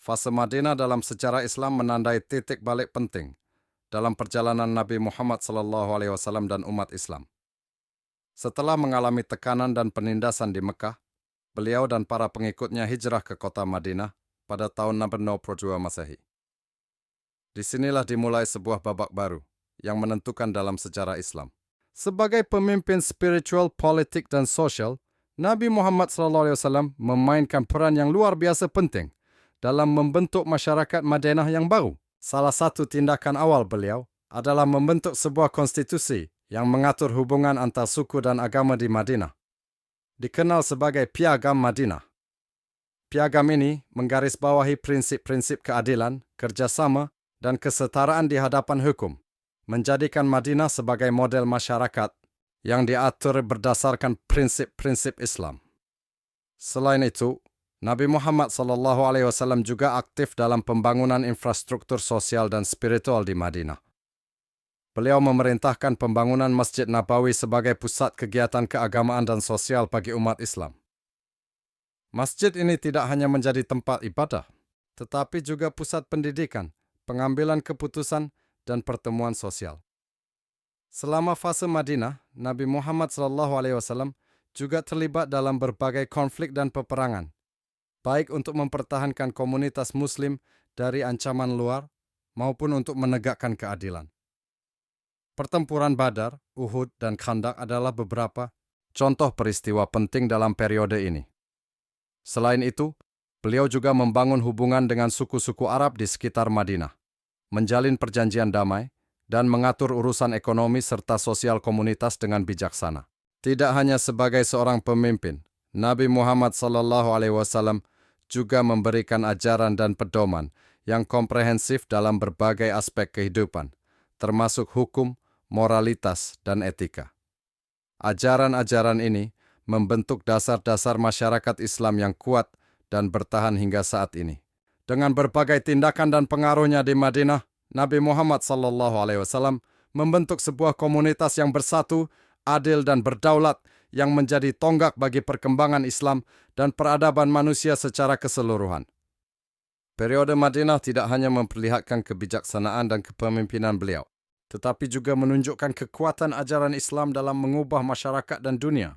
Fase Madinah dalam sejarah Islam menandai titik balik penting dalam perjalanan Nabi Muhammad SAW dan umat Islam. Setelah mengalami tekanan dan penindasan di Mekah, beliau dan para pengikutnya hijrah ke kota Madinah pada tahun 692 Masehi. Disinilah dimulai sebuah babak baru yang menentukan dalam sejarah Islam. Sebagai pemimpin spiritual, politik, dan sosial, Nabi Muhammad SAW memainkan peran yang luar biasa penting dalam membentuk masyarakat Madinah yang baru. Salah satu tindakan awal beliau adalah membentuk sebuah konstitusi yang mengatur hubungan antar suku dan agama di Madinah, dikenal sebagai Piagam Madinah. Piagam ini menggarisbawahi prinsip-prinsip keadilan, kerjasama, dan kesetaraan di hadapan hukum, menjadikan Madinah sebagai model masyarakat yang diatur berdasarkan prinsip-prinsip Islam. Selain itu, Nabi Muhammad SAW juga aktif dalam pembangunan infrastruktur sosial dan spiritual di Madinah. Beliau memerintahkan pembangunan Masjid Nabawi sebagai pusat kegiatan keagamaan dan sosial bagi umat Islam. Masjid ini tidak hanya menjadi tempat ibadah, tetapi juga pusat pendidikan, pengambilan keputusan, dan pertemuan sosial. Selama fase Madinah, Nabi Muhammad SAW juga terlibat dalam berbagai konflik dan peperangan, baik untuk mempertahankan komunitas Muslim dari ancaman luar maupun untuk menegakkan keadilan. Pertempuran Badar, Uhud, dan Khandaq adalah beberapa contoh peristiwa penting dalam periode ini. Selain itu, beliau juga membangun hubungan dengan suku-suku Arab di sekitar Madinah, menjalin perjanjian damai, dan mengatur urusan ekonomi serta sosial komunitas dengan bijaksana. Tidak hanya sebagai seorang pemimpin, Nabi Muhammad SAW juga memberikan ajaran dan pedoman yang komprehensif dalam berbagai aspek kehidupan, termasuk hukum, moralitas, dan etika. Ajaran-ajaran ini membentuk dasar-dasar masyarakat Islam yang kuat dan bertahan hingga saat ini. Dengan berbagai tindakan dan pengaruhnya di Madinah, Nabi Muhammad SAW membentuk sebuah komunitas yang bersatu, adil, dan berdaulat yang menjadi tonggak bagi perkembangan Islam dan peradaban manusia secara keseluruhan. Periode Madinah tidak hanya memperlihatkan kebijaksanaan dan kepemimpinan beliau, tetapi juga menunjukkan kekuatan ajaran Islam dalam mengubah masyarakat dan dunia.